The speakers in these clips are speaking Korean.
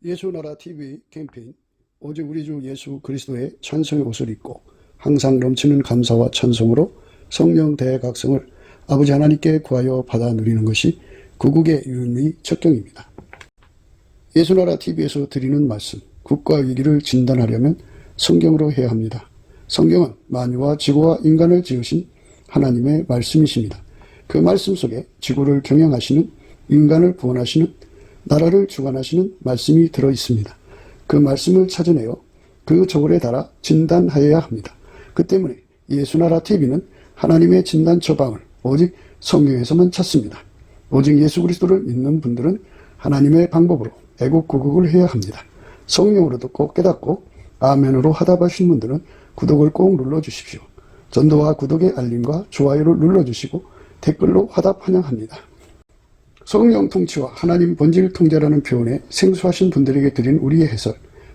예수나라 TV 캠페인 오직 우리 주 예수 그리스도의 찬송의 옷을 입고 항상 넘치는 감사와 찬송으로 성령 대각성을 아버지 하나님께 구하여 받아 누리는 것이 구국의 유일의 척경입니다. 예수나라 TV에서 드리는 말씀, 국가 위기를 진단하려면 성경으로 해야 합니다. 성경은 만유와 지구와 인간을 지으신 하나님의 말씀이십니다. 그 말씀 속에 지구를 경영하시는, 인간을 구원하시는, 나라를 주관하시는 말씀이 들어있습니다. 그 말씀을 찾아내어 그 저울에 달아 진단하여야 합니다. 그 때문에 예수나라 TV는 하나님의 진단 처방을 오직 성경에서만 찾습니다. 오직 예수 그리스도를 믿는 분들은 하나님의 방법으로 애국구국을 해야 합니다. 성령으로 듣고 깨닫고 아멘으로 화답하신 분들은 구독을 꼭 눌러주십시오. 전도와 구독의 알림과 좋아요를 눌러주시고 댓글로 화답 환영합니다. 성령 통치와 하나님 본질 통제라는 표현에 생소하신 분들에게 드린 우리의 해설,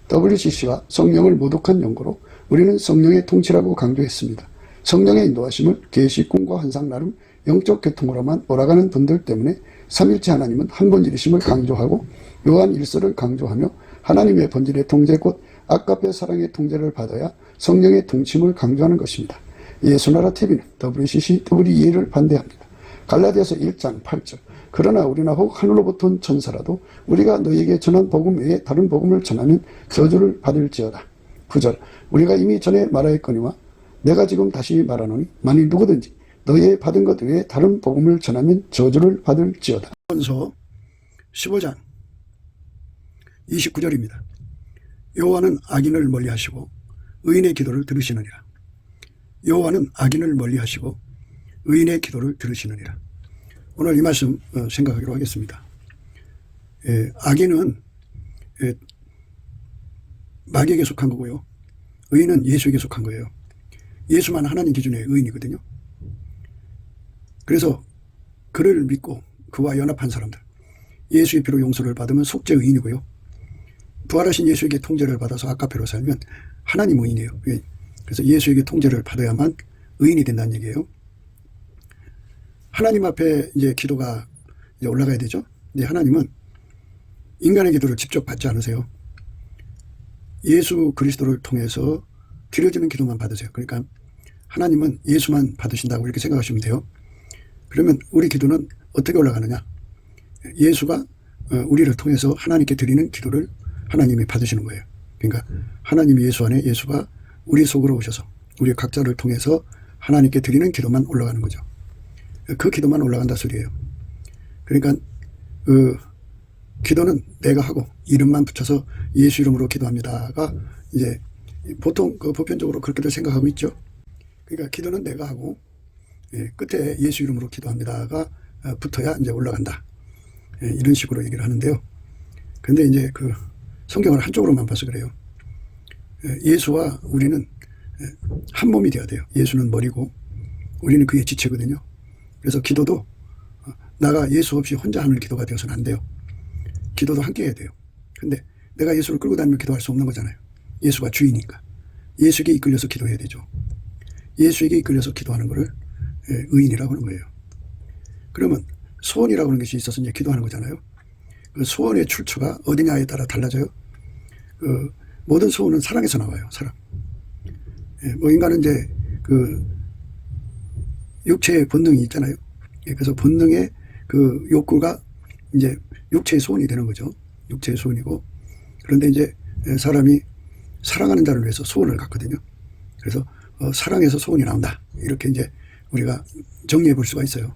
WCC가 성령을 모독한 연고로 우리는 성령의 통치라고 강조했습니다. 성령의 인도하심을 계시, 꿈과 환상 나름 영적 계통으로만 몰아가는 분들 때문에 삼일체 하나님은 한 본질이심을 강조하고 요한 1서를 강조하며 하나님의 본질의 통제 곧 아까페 사랑의 통제를 받아야 성령의 통치임을 강조하는 것입니다. 예수나라 TV는 WCC, WEA를 반대합니다. 갈라디아서 1장 8절 그러나 우리나 혹 하늘로부터 온 천사라도 우리가 너희에게 전한 복음 외에 다른 복음을 전하면 저주를 받을지어다. 9절 우리가 이미 전에 말하였거니와 내가 지금 다시 말하노니 만일 누구든지 너희의 받은 것 외에 다른 복음을 전하면 저주를 받을지어다. 본서 15장 29절입니다. 여호와는 악인을 멀리하시고 의인의 기도를 들으시느니라. 여호와는 악인을 멀리하시고 의인의 기도를 들으시느니라. 오늘 이 말씀 생각하기로 하겠습니다. 악인은 마귀에게 속한 거고요. 의인은 예수에게 속한 거예요. 예수만 하나님 기준의 의인이거든요. 그래서 그를 믿고 그와 연합한 사람들, 예수의 피로 용서를 받으면 속죄 의인이고요. 부활하신 예수에게 통제를 받아서 아까페로 살면 하나님 의인이에요. 그래서 예수에게 통제를 받아야만 의인이 된다는 얘기예요. 하나님 앞에 이제 기도가 이제 올라가야 되죠. 근데 하나님은 인간의 기도를 직접 받지 않으세요. 예수 그리스도를 통해서 드려지는 기도만 받으세요. 그러니까 하나님은 예수만 받으신다고 이렇게 생각하시면 돼요. 그러면 우리 기도는 어떻게 올라가느냐? 예수가 우리를 통해서 하나님께 드리는 기도를 하나님이 받으시는 거예요. 그러니까 하나님이 예수 안에 예수가 우리 속으로 오셔서 우리 각자를 통해서 하나님께 드리는 기도만 올라가는 거죠. 그 기도만 올라간다 소리예요. 그러니까 기도는 내가 하고 이름만 붙여서 예수 이름으로 기도합니다가 이제 보통 보편적으로 그렇게들 생각하고 있죠. 그러니까 기도는 내가 하고 끝에 예수 이름으로 기도합니다가 붙어야 이제 올라간다. 이런 식으로 얘기를 하는데요. 그런데 이제 그 성경을 한쪽으로만 봐서 그래요. 예수와 우리는 한 몸이 되어야 돼요. 예수는 머리고 우리는 그의 지체거든요. 그래서 기도도 나가 예수 없이 혼자 하는 기도가 되어서는 안 돼요. 기도도 함께 해야 돼요. 근데 내가 예수를 끌고 다니면 기도할 수 없는 거잖아요. 예수가 주인이니까. 예수에게 이끌려서 기도해야 되죠. 예수에게 이끌려서 기도하는 것을 의인이라고 하는 거예요. 그러면 소원이라고 하는 것이 있어서 이제 기도하는 거잖아요. 그 소원의 출처가 어디냐에 따라 달라져요. 모든 소원은 사랑에서 나와요. 사랑. 뭐 인간은 이제 육체의 본능이 있잖아요. 그래서 본능의 그 욕구가 이제 육체의 소원이 되는 거죠. 육체의 소원이고. 그런데 이제 사람이 사랑하는 자를 위해서 소원을 갖거든요. 그래서 사랑에서 소원이 나온다. 이렇게 이제 우리가 정리해 볼 수가 있어요.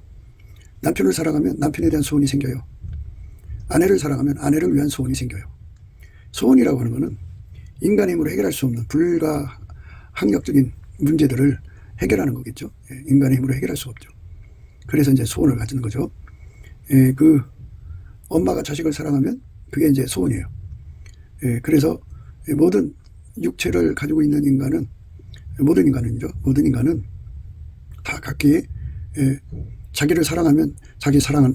남편을 사랑하면 남편에 대한 소원이 생겨요. 아내를 사랑하면 아내를 위한 소원이 생겨요. 소원이라고 하는 것은 인간의 힘으로 해결할 수 없는 불가항력적인 문제들을 해결하는 거겠죠. 인간의 힘으로 해결할 수 없죠. 그래서 이제 소원을 가지는 거죠. 그 엄마가 자식을 사랑하면 그게 이제 소원이에요. 그래서 모든 육체를 가지고 있는 인간은 모든 인간은 다 각기 자기를 사랑하면 자기 사랑을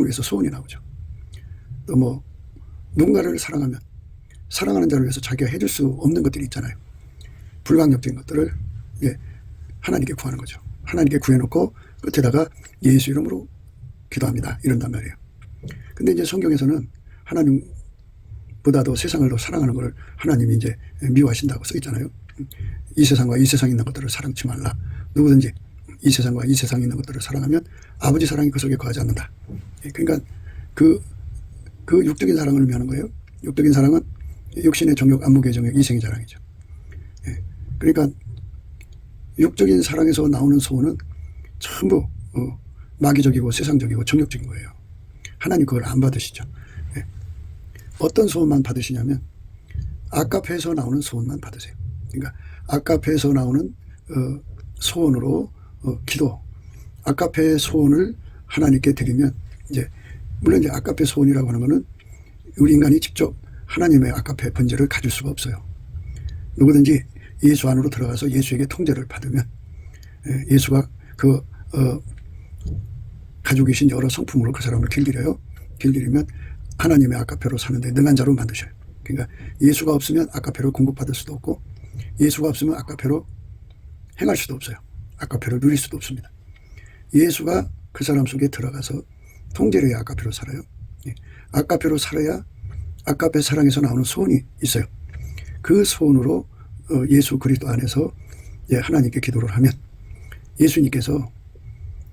위해서 소원이 나오죠. 또 뭐 누군가를 사랑하면 사랑하는 자를 위해서 자기가 해줄 수 없는 것들이 있잖아요. 불가항력적인 것들을 하나님께 구하는 거죠. 하나님께 구해놓고 끝에다가 예수 이름으로 기도합니다. 이런단 말이에요. 근데 이제 성경에서는 하나님 보다도 세상을 더 사랑하는 것을 하나님이 이제 미워하신다고 써 있잖아요. 이 세상과 이 세상에 있는 것들을 사랑치 말라. 누구든지 이 세상과 이 세상에 있는 것들을 사랑하면 아버지 사랑이 그 속에 거하지 않는다. 그러니까 그 육적인 사랑을 의미하는 거예요. 육적인 사랑은 육신의 정욕, 안목의 정욕, 이생의 자랑이죠. 그러니까 육적인 사랑에서 나오는 소원은 전부 마귀적이고 세상적이고 정욕적인 거예요. 하나님 그걸 안 받으시죠. 어떤 소원만 받으시냐면 아카페에서 나오는 소원만 받으세요. 그러니까 아카페에서 나오는 소원으로 기도, 아카페의 소원을 하나님께 드리면 이제 물론 이제 아카페 소원이라고 하는 것은 우리 인간이 직접 하나님의 아카페 본질을 가질 수가 없어요. 누구든지 예수 안으로 들어가서 예수에게 통제를 받으면 예수가 가지고 계신 여러 성품으로 그 사람을 길들여요. 길들이면 하나님의 아카페로 사는데 능한 자로 만드셔요. 그러니까 예수가 없으면 아카페로 공급받을 수도 없고 예수가 없으면 아카페로 행할 수도 없어요. 아카페로 누릴 수도 없습니다. 예수가 그 사람 속에 들어가서 통제를 해야 아카페로 살아요. 아카페로 살아야 아카페 사랑에서 나오는 소원이 있어요. 그 소원으로 예수 그리스도 안에서 하나님께 기도를 하면 예수님께서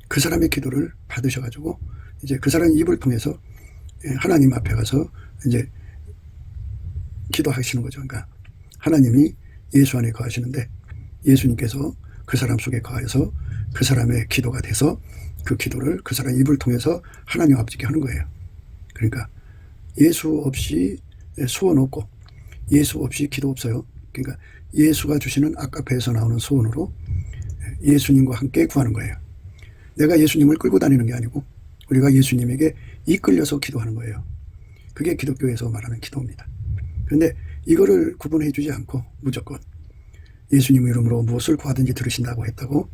그 사람의 기도를 받으셔가지고 이제 그 사람의 입을 통해서 하나님 앞에 가서 이제 기도하시는 거죠. 그러니까 하나님이 예수 안에 거하시는데 예수님께서 그 사람 속에 거하여서 그 사람의 기도가 돼서 그 기도를 그 사람의 입을 통해서 하나님 앞에 하는 거예요. 그러니까 예수 없이 소원 없고 예수 없이 기도 없어요. 그러니까 예수가 주시는 아카페에서 나오는 소원으로 예수님과 함께 구하는 거예요. 내가 예수님을 끌고 다니는 게 아니고 우리가 예수님에게 이끌려서 기도하는 거예요. 그게 기독교에서 말하는 기도입니다. 그런데 이거를 구분해 주지 않고 무조건 예수님 이름으로 무엇을 구하든지 들으신다고 했다고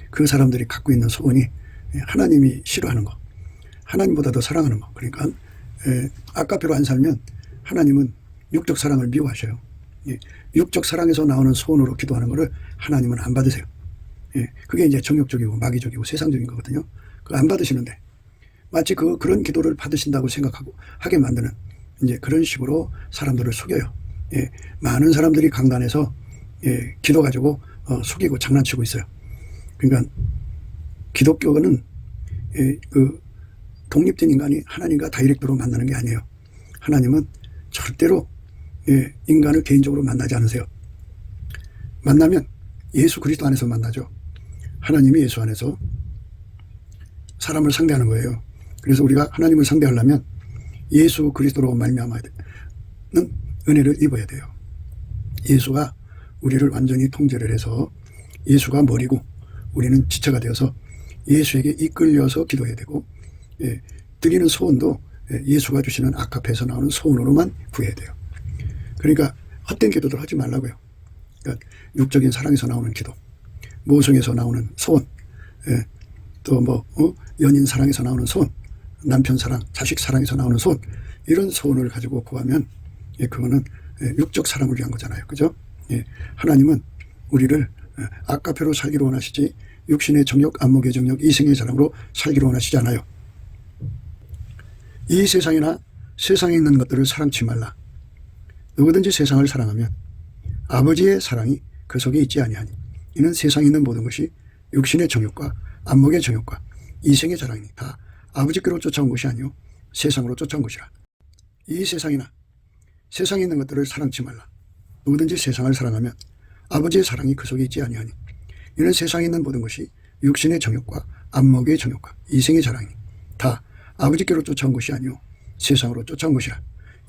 그 사람들이 갖고 있는 소원이 하나님이 싫어하는 거, 하나님보다 더 사랑하는 거. 그러니까 아카페로 안 살면 하나님은 육적 사랑을 미워하셔요. 육적 사랑에서 나오는 소원으로 기도하는 것을 하나님은 안 받으세요. 그게 이제 정욕적이고 마귀적이고 세상적인 거거든요. 그거 안 받으시는데 마치 그런 기도를 받으신다고 생각하고 하게 만드는 이제 그런 식으로 사람들을 속여요. 많은 사람들이 강단에서 기도 가지고 속이고 장난치고 있어요. 그러니까 기독교는 그 독립된 인간이 하나님과 다이렉트로 만나는 게 아니에요. 하나님은 절대로 인간을 개인적으로 만나지 않으세요. 만나면 예수 그리스도 안에서 만나죠. 하나님이 예수 안에서 사람을 상대하는 거예요. 그래서 우리가 하나님을 상대하려면 예수 그리스도로 말미암아는 은혜를 입어야 돼요. 예수가 우리를 완전히 통제를 해서 예수가 머리고 우리는 지체가 되어서 예수에게 이끌려서 기도해야 되고 드리는 소원도 예수가 주시는 아카페에서 나오는 소원으로만 구해야 돼요. 그러니까 헛된 기도들 하지 말라고요. 그러니까 육적인 사랑에서 나오는 기도, 모성에서 나오는 소원, 또 연인 사랑에서 나오는 소원, 남편 사랑, 자식 사랑에서 나오는 소원, 이런 소원을 가지고 구하면 그거는 육적 사랑을 위한 거잖아요. 그죠? 하나님은 우리를 아카페로 살기로 원하시지 육신의 정욕, 안목의 정욕, 이생의 사랑으로 살기로 원하시지 않아요. 이 세상이나 세상에 있는 것들을 사랑치 말라. 누구든지 세상을 사랑하면 아버지의 사랑이 그 속에 있지 아니하니 이는 세상에 있는 모든 것이 육신의 정욕과 안목의 정욕과 이생의 자랑이니 다 아버지께로 쫓아온 것이 아니요 세상으로 쫓아온 것이라. 이 세상이나 세상에 있는 것들을 사랑치 말라. 누구든지 세상을 사랑하면 아버지의 사랑이 그 속에 있지 아니하니 이는 세상에 있는 모든 것이 육신의 정욕과 안목의 정욕과 이생의 자랑이니 다 아버지께로 쫓아온 것이 아니요 세상으로 쫓아온 것이라.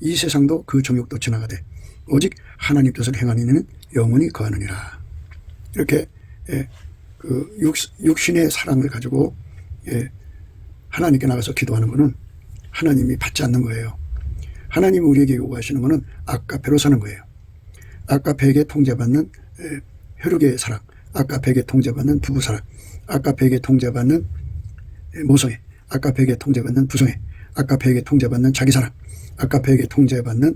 이 세상도 그 정욕도 지나가되 오직 하나님 뜻을 행하는 이는 영원히 거하느니라. 이렇게 그 육신의 사랑을 가지고 하나님께 나가서 기도하는 것은 하나님이 받지 않는 거예요. 하나님이 우리에게 요구하시는 것은 아카페로 사는 거예요. 아카페에게 통제받는 혈육의 사랑, 아카페에게 통제받는 부부 사랑, 아카페에게 통제받는 모성애, 아카페에게 통제받는 부성애, 아카페에게 통제받는 자기 사랑, 아카페에게 통제받는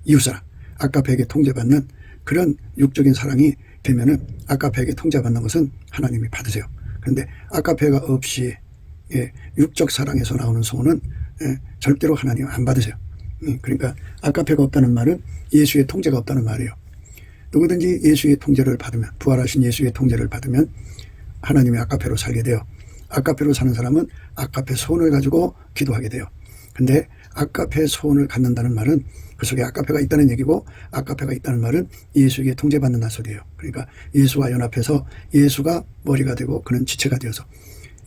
이웃사랑, 아카페에게 통제받는 그런 육적인 사랑이 되면은 아카페에게 통제받는 것은 하나님이 받으세요. 그런데 아카페가 없이 육적 사랑에서 나오는 소원은 절대로 하나님 안 받으세요. 그러니까 아카페가 없다는 말은 예수의 통제가 없다는 말이에요. 누구든지 예수의 통제를 받으면, 부활하신 예수의 통제를 받으면 하나님의 아카페로 살게 돼요. 아카페로 사는 사람은 아카페 소원을 가지고 기도하게 돼요. 근데 아카페 소원을 갖는다는 말은 그 속에 아카페가 있다는 얘기고, 아카페가 있다는 말은 예수에게 통제받는다는 소리예요. 그러니까 예수와 연합해서 예수가 머리가 되고 그는 지체가 되어서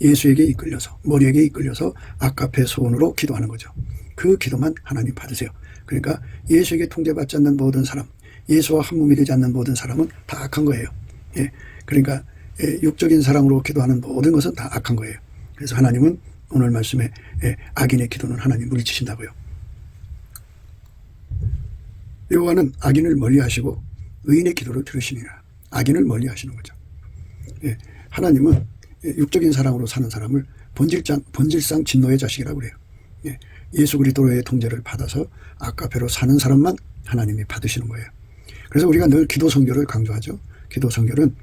예수에게 이끌려서, 머리에게 이끌려서 아카페 소원으로 기도하는 거죠. 그 기도만 하나님 받으세요. 그러니까 예수에게 통제받지 않는 모든 사람, 예수와 한 몸이 되지 않는 모든 사람은 다 악한 거예요. 예. 그러니까 육적인 사랑으로 기도하는 모든 것은 다 악한 거예요. 그래서 하나님은 오늘 말씀에 악인의 기도는 하나님 물리치신다고요. 여호와는 악인을 멀리하시고 의인의 기도를 들으시니라. 악인을 멀리하시는 거죠. 예. 하나님은 육적인 사랑으로 사는 사람을 본질상 진노의 자식이라고 그래요. 예. 예수 그리스도의 통제를 받아서 아카페로 사는 사람만 하나님이 받으시는 거예요. 그래서 우리가 늘 기도 선교를 강조하죠. 기도 선교는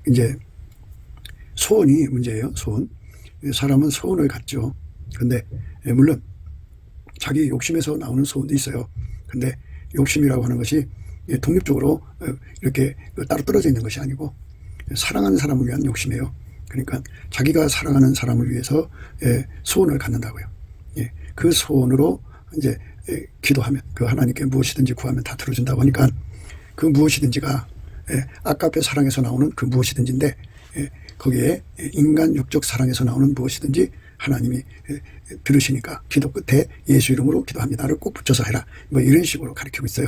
이제 소원이 문제예요. 소원. 사람은 소원을 갖죠. 근데 물론 자기 욕심에서 나오는 소원도 있어요. 근데 욕심이라고 하는 것이 독립적으로 이렇게 따로 떨어져 있는 것이 아니고 사랑하는 사람을 위한 욕심이에요. 그러니까 자기가 사랑하는 사람을 위해서 소원을 갖는다고요. 그 소원으로 이제 기도하면, 그 하나님께 무엇이든지 구하면 다 들어준다고 하니까 그 무엇이든지가 아카페 사랑에서 나오는 그 무엇이든지인데, 거기에 인간 육적 사랑에서 나오는 무엇이든지 하나님이 들으시니까 기도 끝에 예수 이름으로 기도합니다를 꼭 붙여서 해라, 뭐 이런 식으로 가르치고 있어요.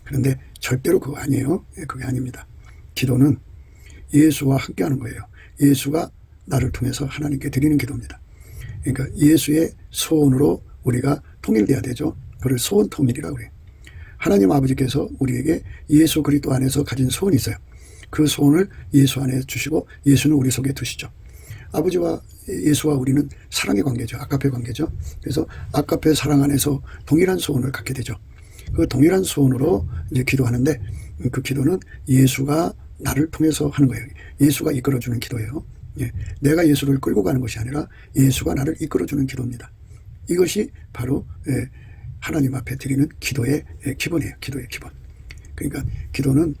그런데 절대로 그거 아니에요. 그게 아닙니다. 기도는 예수와 함께 하는 거예요. 예수가 나를 통해서 하나님께 드리는 기도입니다. 그러니까 예수의 소원으로 우리가 통일돼야 되죠. 그걸 소원 통일이라고 그래요. 하나님 아버지께서 우리에게 예수 그리스도 안에서 가진 소원이 있어요. 그 소원을 예수 안에 주시고 예수는 우리 속에 두시죠. 아버지와 예수와 우리는 사랑의 관계죠. 아카페 관계죠. 그래서 아카페 사랑 안에서 동일한 소원을 갖게 되죠. 그 동일한 소원으로 이제 기도하는데, 그 기도는 예수가 나를 통해서 하는 거예요. 예수가 이끌어주는 기도예요. 내가 예수를 끌고 가는 것이 아니라 예수가 나를 이끌어주는 기도입니다. 이것이 바로 하나님 앞에 드리는 기도의 기본이에요. 기도의 기본. 그러니까 기도는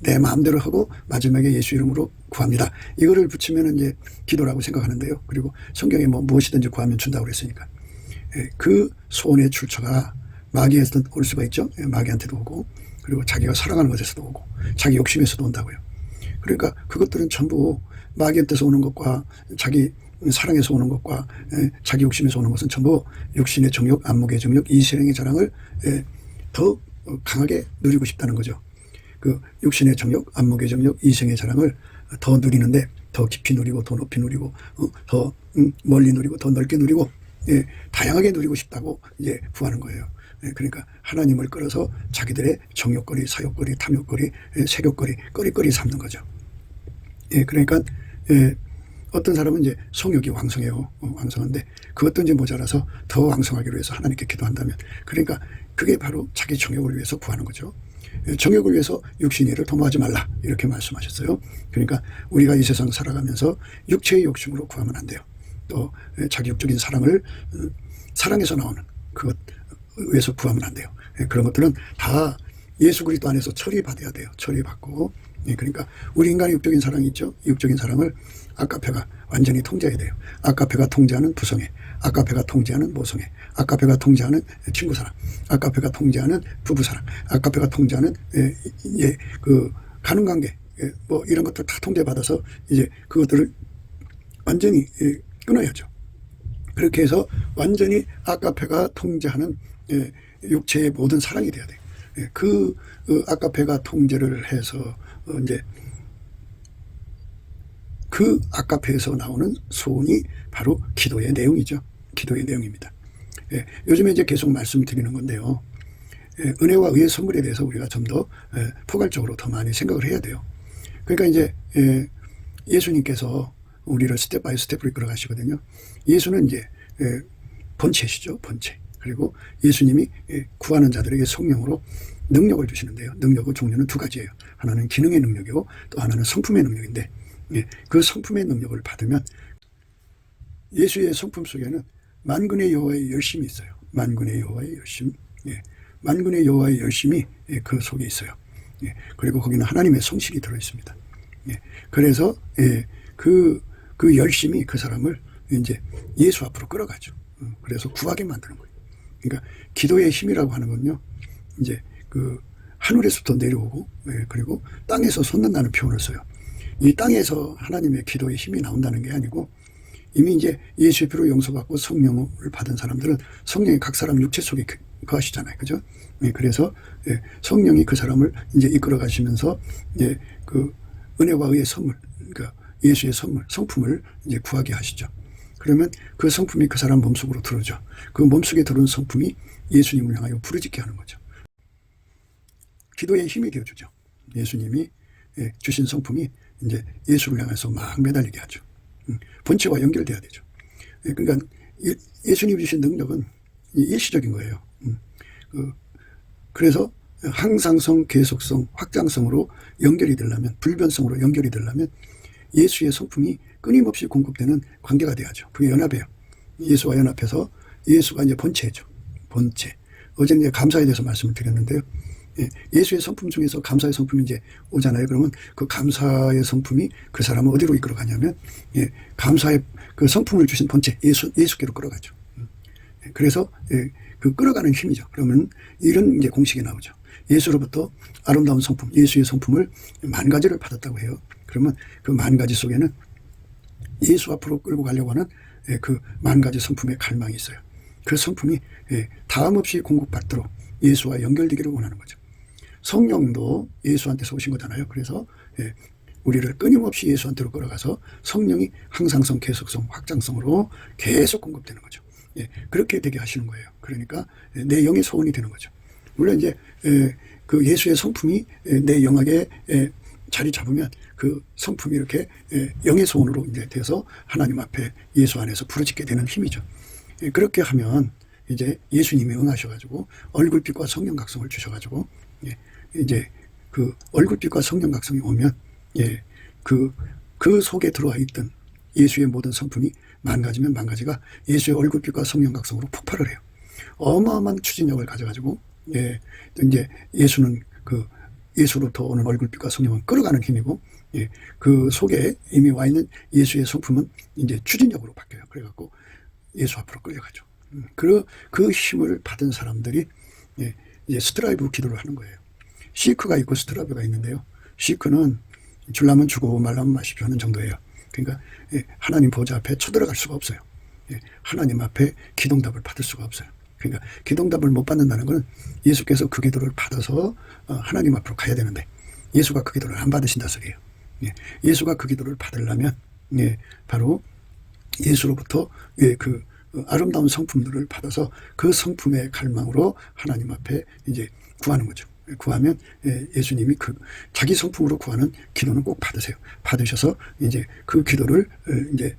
내 마음대로 하고 마지막에 예수 이름으로 구합니다. 이거를 붙이면 이제 기도라고 생각하는데요. 그리고 성경에 뭐 무엇이든지 구하면 준다고 그랬으니까. 그 소원의 출처가 마귀에서도 올 수가 있죠. 마귀한테도 오고, 그리고 자기가 사랑하는 것에서도 오고, 자기 욕심에서도 온다고요. 그러니까 그것들은 전부 마귀한테서 오는 것과 자기 사랑에서 오는 것과 자기 욕심에서 오는 것은 전부 육신의 정욕, 안목의 정욕, 이생의 자랑을 더 강하게 누리고 싶다는 거죠. 그 육신의 정욕, 안목의 정욕, 이생의 자랑을 더 누리는데 더 깊이 누리고 더 높이 누리고 더 멀리 누리고 더 넓게 누리고 다양하게 누리고 싶다고 이제 구하는 거예요. 그러니까 하나님을 끌어서 자기들의 정욕거리, 사욕거리, 탐욕거리, 색욕거리, 거리거리 삼는 거죠. 그러니까 어떤 사람은 이제 성욕이 왕성해요. 왕성한데 그것도 이제 모자라서 더 왕성하기로 해서 하나님께 기도한다면, 그러니까 그게 바로 자기 정욕을 위해서 구하는 거죠. 정욕을 위해서 육신의 일을 도모하지 말라, 이렇게 말씀하셨어요. 그러니까 우리가 이 세상 살아가면서 육체의 욕심으로 구하면 안 돼요. 또 자기 육적인 사랑을 사랑에서 나오는 그것 위해서 구하면 안 돼요. 그런 것들은 다 예수 그리스도 안에서 처리받아야 돼요. 처리받고. 그러니까 우리 인간의 육적인 사랑이 있죠. 육적인 사랑을 아카페가 완전히 통제해야 돼요. 아카페가 통제하는 부성애, 아카페가 통제하는 모성애, 아카페가 통제하는 친구사랑, 아카페가 통제하는 부부사랑, 아카페가 통제하는 그 가능관계, 뭐 이런 것들 다 통제받아서 이제 그것들을 완전히 끊어야죠. 그렇게 해서 완전히 아카페가 통제하는 육체의 모든 사랑이 돼야 돼요. 그 아카페가 통제를 해서 이제 그 아카페에서 나오는 소원이 바로 기도의 내용이죠. 기도의 내용입니다. 요즘에 이제 계속 말씀드리는 건데요. 은혜와 의의 선물에 대해서 우리가 좀 더 포괄적으로 더 많이 생각을 해야 돼요. 그러니까 이제 예수님께서 우리를 스텝 바이 스텝으로 이끌어 가시거든요. 예수는 이제 본체시죠. 본체. 그리고 예수님이 구하는 자들에게 성령으로 능력을 주시는데요. 능력의 종류는 두 가지예요. 하나는 기능의 능력이고 또 하나는 성품의 능력인데, 그 성품의 능력을 받으면 예수의 성품 속에는 만군의 여호와의 열심이 있어요. 만군의 여호와의 열심. 예, 만군의 여호와의 열심이 예, 그 속에 있어요. 예, 그리고 거기는 하나님의 성실이 들어 있습니다. 예, 그래서 예, 그 열심이 그 사람을 이제 예수 앞으로 끌어가죠. 그래서 구하게 만드는 거예요. 그러니까 기도의 힘이라고 하는 건요, 이제 그 하늘에서부터 내려오고, 예, 그리고 땅에서 솟는다는 표현을 써요. 이 땅에서 하나님의 기도의 힘이 나온다는 게 아니고, 이미 이제 예수의 피로 용서받고 성령을 받은 사람들은 성령이 각 사람 육체 속에 거하시잖아요. 그죠? 예, 그래서 예, 성령이 그 사람을 이제 이끌어 가시면서 이제 그 은혜와 의의 선물, 그러니까 예수의 선물, 성품을 이제 구하게 하시죠. 그러면 그 성품이 그 사람 몸속으로 들어오죠. 그 몸속에 들어온 성품이 예수님을 향하여 부르짖게 하는 거죠. 기도의 힘이 되어주죠. 예수님이 주신 성품이 이제 예수를 향해서 막 매달리게 하죠. 본체와 연결돼야 되죠. 그러니까 예수님이 주신 능력은 일시적인 거예요. 그래서 항상성, 계속성, 확장성으로 연결이 되려면, 불변성으로 연결이 되려면 예수의 성품이 끊임없이 공급되는 관계가 돼야죠. 그게 연합이에요. 예수와 연합해서 예수가 이제 본체죠. 본체. 어제 이제 감사에 대해서 말씀을 드렸는데요. 예수의 성품 중에서 감사의 성품이 이제 오잖아요. 그러면 그 감사의 성품이 그 사람을 어디로 이끌어 가냐면, 감사의 그 성품을 주신 본체, 예수께로 끌어가죠. 그래서, 그 끌어가는 힘이죠. 그러면 이런 이제 공식이 나오죠. 예수로부터 아름다운 성품, 예수의 성품을 10,000가지를 받았다고 해요. 그러면 그 10,000가지 속에는 예수 앞으로 끌고 가려고 하는 그 10,000가지 성품의 갈망이 있어요. 그 성품이 다음 없이 공급받도록 예수와 연결되기를 원하는 거죠. 성령도 예수한테서 오신 거잖아요. 그래서 우리를 끊임없이 예수한테로 끌어가서 성령이 항상성, 계속성, 확장성으로 계속 공급되는 거죠. 그렇게 되게 하시는 거예요. 그러니까 내 영의 소원이 되는 거죠. 물론 이제 그 예수의 성품이 내 영역에 자리 잡으면 그 성품이 이렇게 영의 소원으로 이제 돼서 하나님 앞에 예수 안에서 부르짖게 되는 힘이죠. 그렇게 하면 이제 예수님이 응하셔가지고 얼굴빛과 성령각성을 주셔가지고 이제 그 얼굴빛과 성령각성이 오면 그 속에 들어와 있던 예수의 모든 성품이 10,000가지면 10,000가지가 예수의 얼굴빛과 성령각성으로 폭발을 해요. 어마어마한 추진력을 가져가지고 이제 예수는 그 예수로부터 오는 얼굴빛과 성령은 끌어가는 힘이고, 그 속에 이미 와 있는 예수의 성품은 이제 추진력으로 바뀌어요. 그래갖고 예수 앞으로 끌려가죠. 그 힘을 받은 사람들이 이제 스트라이브 기도를 하는 거예요. 시크가 있고 스트라이브가 있는데요. 시크는 줄라면 주고 말라면 마십시오 하는 정도예요. 그러니까 하나님 보좌 앞에 쳐들어갈 수가 없어요. 하나님 앞에 기도응답을 받을 수가 없어요. 그러니까 기도응답을 못 받는다는 것은 예수께서 그 기도를 받아서 하나님 앞으로 가야 되는데 예수가 그 기도를 안 받으신다 소리예요. 예수가 그 기도를 받으려면 바로 예수로부터 그 아름다운 성품들을 받아서 그 성품의 갈망으로 하나님 앞에 이제 구하는 거죠. 구하면 예수님이 그 자기 성품으로 구하는 기도는 꼭 받으세요. 받으셔서 이제 그 기도를 이제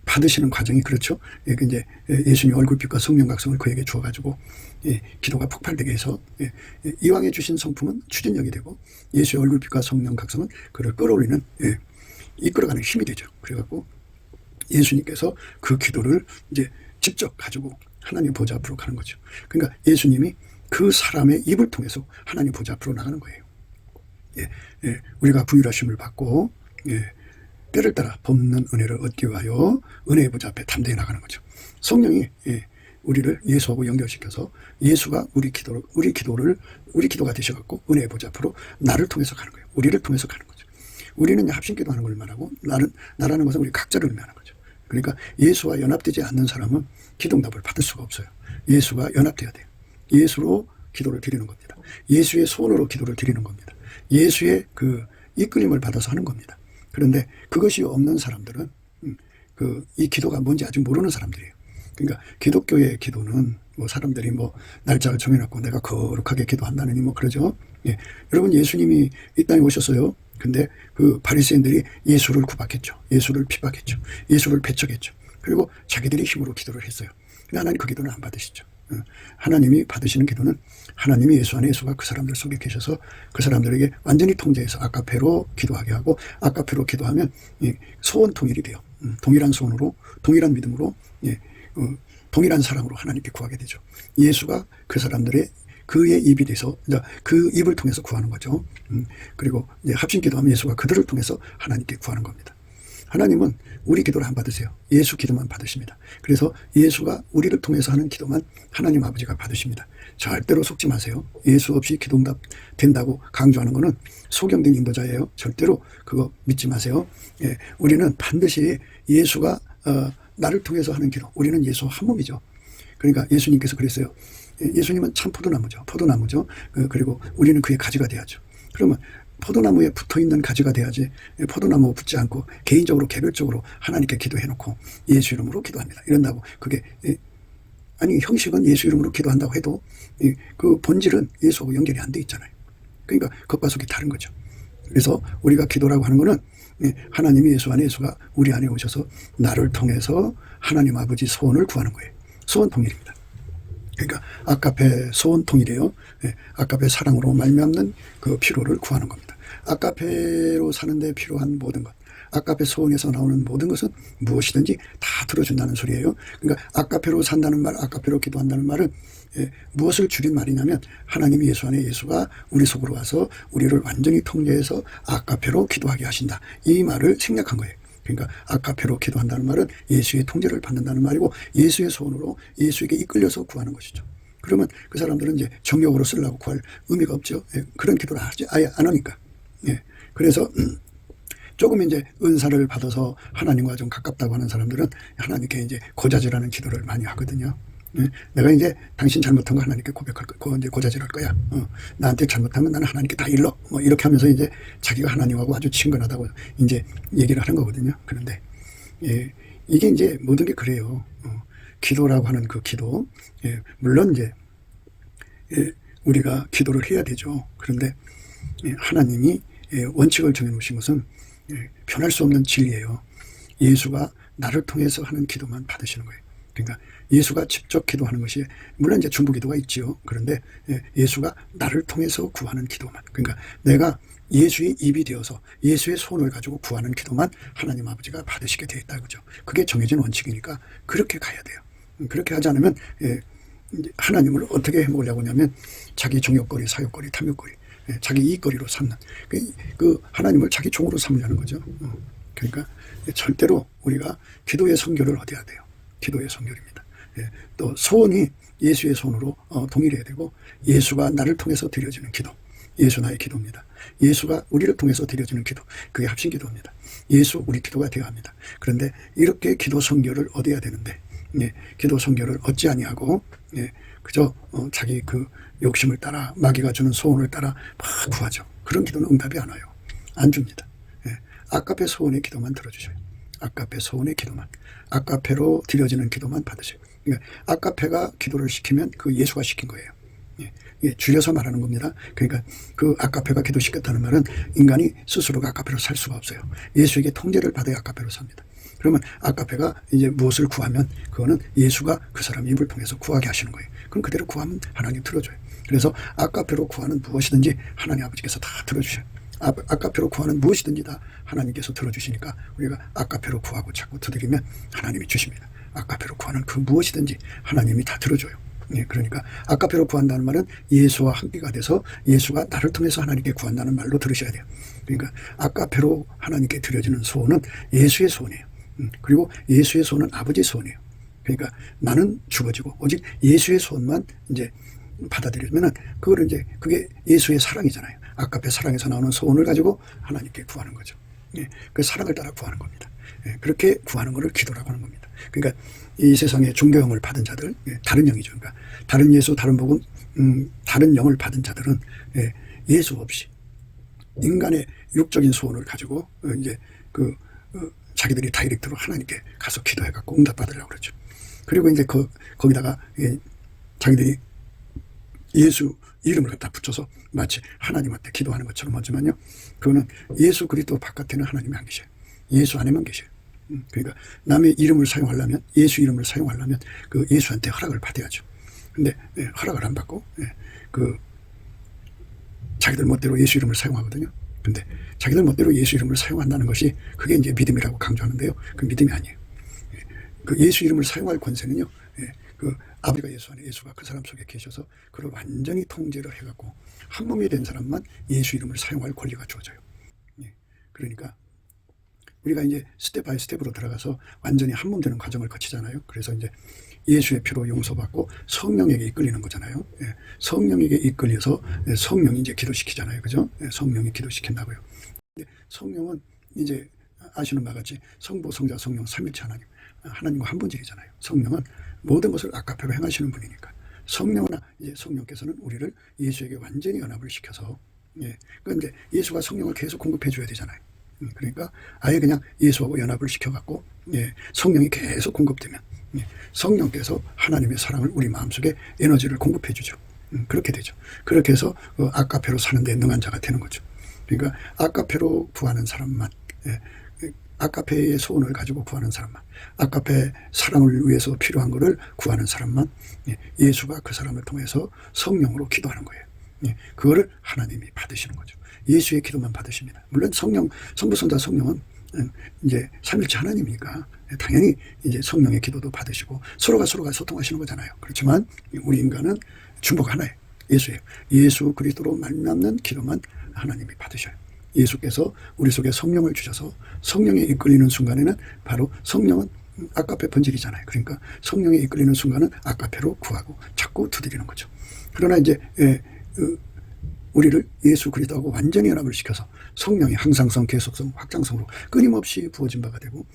받으시는 과정이 그렇죠. 이제 예수님 얼굴빛과 성령각성을 그에게 주어가지고 기도가 폭발되게 해서 이왕에 주신 성품은 추진력이 되고 예수의 얼굴빛과 성령각성은 그를 끌어올리는 이끌어가는 힘이 되죠. 그래갖고 예수님께서 그 기도를 이제 직접 가지고 하나님 보좌 앞으로 가는 거죠. 그러니까 예수님이 그 사람의 입을 통해서 하나님 보좌 앞으로 나가는 거예요. 우리가 부유하심을 받고 때를 따라 법는 은혜를 얻기 위하여 은혜의 보좌 앞에 담대히 나가는 거죠. 성령이 우리를 예수하고 연결시켜서 예수가 우리 기도가 되셔갖고 은혜의 보좌 앞으로 나를 통해서 가는 거예요. 우리를 통해서 가는 거죠. 우리는 합심기도하는 걸 말하고 나라는 것은 우리 각자를 의미하는 거죠. 그러니까 예수와 연합되지 않는 사람은 기도응답을 받을 수가 없어요. 예수가 연합돼야 돼요. 예수로 기도를 드리는 겁니다. 예수의 손으로 기도를 드리는 겁니다. 예수의 그 이끌림을 받아서 하는 겁니다. 그런데 그것이 없는 사람들은 이 기도가 뭔지 아직 모르는 사람들이에요. 그러니까 기독교의 기도는 뭐 사람들이 뭐 날짜를 정해놓고 내가 거룩하게 기도한다느니 뭐 그러죠. 여러분 예수님이 이 땅에 오셨어요. 근데 그 바리새인들이 예수를 구박했죠. 예수를 비박했죠. 예수를 배척했죠. 그리고 자기들이 힘으로 기도를 했어요. 근데 하나님 그 기도는 안 받으시죠. 하나님이 받으시는 기도는 하나님이 예수 안에 예수가 그 사람들 속에 계셔서 그 사람들에게 완전히 통제해서 아까페로 기도하게 하고 아까페로 기도하면 소원 통일이 돼요. 동일한 소원으로 동일한 믿음으로 동일한 사랑으로 하나님께 구하게 되죠. 예수가 그 사람들의 그의 입이 돼서 그 입을 통해서 구하는 거죠. 그리고 이제 합심 기도하면 예수가 그들을 통해서 하나님께 구하는 겁니다. 하나님은 우리 기도를 안 받으세요. 예수 기도만 받으십니다. 그래서 예수가 우리를 통해서 하는 기도만 하나님 아버지가 받으십니다. 절대로 속지 마세요. 예수 없이 기도응답 된다고 강조하는 것은 소경된 인도자예요. 절대로 그거 믿지 마세요. 예, 우리는 반드시 예수가 나를 통해서 하는 기도. 우리는 예수 한 몸이죠. 그러니까 예수님께서 그랬어요. 예수님은 참 포도나무죠. 그리고 우리는 그의 가지가 돼야죠. 그러면 포도나무에 붙어있는 가지가 돼야지 포도나무 붙지 않고 개인적으로 개별적으로 하나님께 기도해놓고 예수 이름으로 기도합니다. 이런다고 그게 아니 형식은 예수 이름으로 기도한다고 해도 그 본질은 예수하고 연결이 안 돼 있잖아요. 그러니까 겉바속이 다른 거죠. 그래서 우리가 기도라고 하는 거는 하나님이 예수 안에 예수가 우리 안에 오셔서 나를 통해서 하나님 아버지 소원을 구하는 거예요. 소원 통일입니다. 그러니까 아까페 소원 통일이에요. 아까페 사랑으로 말미암는 그 피로를 구하는 겁니다. 아까페로 사는데 필요한 모든 것, 아까페 소원에서 나오는 모든 것은 무엇이든지 다 들어준다는 소리예요. 그러니까 아까페로 산다는 말, 아까페로 기도한다는 말은 무엇을 줄인 말이냐면 하나님이 예수 안에 예수가 우리 속으로 와서 우리를 완전히 통제해서 아까페로 기도하게 하신다. 이 말을 생략한 거예요. 그러니까 아까페로 기도한다는 말은 예수의 통제를 받는다는 말이고 예수의 소원으로 예수에게 이끌려서 구하는 것이죠. 그러면 그 사람들은 이제 정욕으로 쓰려고 구할 의미가 없죠. 그런 기도를 하지 아예 안 하니까. 그래서 조금 이제 은사를 받아서 하나님과 좀 가깝다고 하는 사람들은 하나님께 이제 고자질하는 기도를 많이 하거든요. 내가 이제 당신 잘못한 거 하나님께 고백할 거야. 이제 고자질할 거야. 나한테 잘못하면 나는 하나님께 다 일러. 뭐 이렇게 하면서 이제 자기가 하나님하고 아주 친근하다고 이제 얘기를 하는 거거든요. 그런데 이게 이제 모든 게 그래요. 기도라고 하는 그 기도. 물론 이제 우리가 기도를 해야 되죠. 그런데 하나님이 원칙을 정해놓으신 것은 변할 수 없는 진리예요. 예수가 나를 통해서 하는 기도만 받으시는 거예요. 그러니까 예수가 직접 기도하는 것이 물론 이제 중보 기도가 있지요. 그런데 예수가 나를 통해서 구하는 기도만, 그러니까 내가 예수의 입이 되어서 예수의 손을 가지고 구하는 기도만 하나님 아버지가 받으시게 되어 있다 그죠. 그게 정해진 원칙이니까 그렇게 가야 돼요. 그렇게 하지 않으면 하나님을 어떻게 해먹으려고 하냐면 자기 종욕거리, 사욕거리, 탐욕거리, 자기 이익거리로 삼는 그 하나님을 자기 종으로 삼으려는 거죠. 그러니까 절대로 우리가 기도의 성결을 얻어야 돼요. 기도의 성결입니다. 또 소원이 예수의 손으로 동일해야 되고 예수가 나를 통해서 드려지는 기도, 예수 나의 기도입니다. 예수가 우리를 통해서 드려지는 기도, 그게 합심 기도입니다. 예수 우리 기도가 되어야 합니다. 그런데 이렇게 기도 성결을 얻어야 되는데 기도 성결을 얻지 아니하고 그저 자기 그 욕심을 따라 마귀가 주는 소원을 따라 막 구하죠. 그런 기도는 응답이 안 와요. 안 줍니다. 아까페 소원의 기도만 들어주셔요. 아까페 소원의 기도만, 아까페로 드려지는 기도만 받으세요. 그러니까 아까페가 기도를 시키면 그 예수가 시킨 거예요. 줄여서 말하는 겁니다. 그러니까 그 아까페가 기도시켰다는 말은 인간이 스스로가 아까페로 살 수가 없어요. 예수에게 통제를 받아야 아까페로 삽니다. 그러면 아까페가 이제 무엇을 구하면 그거는 예수가 그 사람 입을 통해서 구하게 하시는 거예요. 그럼 그대로 구하면 하나님 들어줘요. 그래서 아까페로 구하는 무엇이든지 하나님 아버지께서 다 들어주셔요. 아까페로 구하는 무엇이든지 다 하나님께서 들어주시니까 우리가 아까페로 구하고 자꾸 두드리면 하나님이 주십니다. 아까페로 구하는 그 무엇이든지 하나님이 다 들어줘요. 그러니까 아까페로 구한다는 말은 예수와 함께가 돼서 예수가 나를 통해서 하나님께 구한다는 말로 들으셔야 돼요. 그러니까 아까페로 하나님께 드려지는 소원은 예수의 소원이에요. 그리고 예수의 소원은 아버지의 소원이에요. 그러니까 나는 죽어지고 오직 예수의 소원만 이제 받아들이면은 그거를 이제 그게 예수의 사랑이잖아요. 아까페 사랑에서 나오는 소원을 가지고 하나님께 구하는 거죠. 그 사랑을 따라 구하는 겁니다. 그렇게 구하는 것을 기도라고 하는 겁니다. 그러니까 이 세상에 종교형을 받은 자들, 다른 영이죠. 그러니까 다른 예수, 다른 복음, 다른 영을 받은 자들은 예수 없이 인간의 육적인 소원을 가지고 이제 자기들이 다이렉트로 하나님께 가서 기도해갖고 응답받으려고 그러죠. 그리고 이제 거기다가 자기들이 예수 이름을 갖다 붙여서 마치 하나님한테 기도하는 것처럼 하지만요. 그거는 예수 그리스도 바깥에는 하나님이 안 계셔요. 예수 안에만 계셔요. 그러니까 남의 이름을 사용하려면 예수 이름을 사용하려면 그 예수한테 허락을 받아야죠. 근데 허락을 안 받고 자기들 멋대로 예수 이름을 사용하거든요. 근데 자기들 멋대로 예수 이름을 사용한다는 것이 그게 이제 믿음이라고 강조하는데요. 그 믿음이 아니에요. 그 예수 이름을 사용할 권세는요. 그 아버지가 예수 안에 예수가 그 사람 속에 계셔서 그를 완전히 통제를 해갖고 한 몸이 된 사람만 예수 이름을 사용할 권리가 주어져요. 예. 그러니까 우리가 이제 스텝 바이 스텝으로 들어가서 완전히 한 몸 되는 과정을 거치잖아요. 그래서 이제 예수의 피로 용서받고 성령에게 이끌리는 거잖아요. 예. 성령에게 이끌려서 성령이 이제 기도시키잖아요. 그죠? 예. 성령이 기도시킨다고요. 성령은 이제 아시는 바와 같이 성부, 성자, 성령, 삼일체 하나님, 하나님과 한 본질이잖아요. 성령은 모든 것을 아까페로 행하시는 분이니까 성령이나 이제 성령께서는 우리를 예수에게 완전히 연합을 시켜서 그런데 예수가 성령을 계속 공급해 줘야 되잖아요. 그러니까 아예 그냥 예수하고 연합을 시켜갖고 성령이 계속 공급되면 성령께서 하나님의 사랑을 우리 마음속에 에너지를 공급해 주죠. 그렇게 되죠. 그렇게 해서 아까페로 사는 데 능한 자가 되는 거죠. 그러니까 아까페로 구하는 사람만, 아까페의 소원을 가지고 구하는 사람만, 아까페 사랑을 위해서 필요한 것을 구하는 사람만 예수가 그 사람을 통해서 성령으로 기도하는 거예요. 그거를 하나님이 받으시는 거죠. 예수의 기도만 받으십니다. 물론 성령, 성부, 성자, 성령은 이제 삼일체 하나님이니까 당연히 이제 성령의 기도도 받으시고 서로가 소통하시는 거잖아요. 그렇지만 우리 인간은 중보가 하나예요. 예수예요. 예수 그리스도로 말미암는 기도만 하나님이 받으셔요. 예수께서 우리 속에 성령을 주셔서 성령에 이끌리는 순간에는 바로 성령은 아까페 본질이잖아요. 그러니까 성령에 이끌리는 순간은 아까페로 구하고 자꾸 두드리는 거죠. 그러나 이제 우리를 예수 그리스도하고 완전히 연합을 시켜서 성령의 항상성, 계속성, 확장성으로 끊임없이 부어진 바가 되고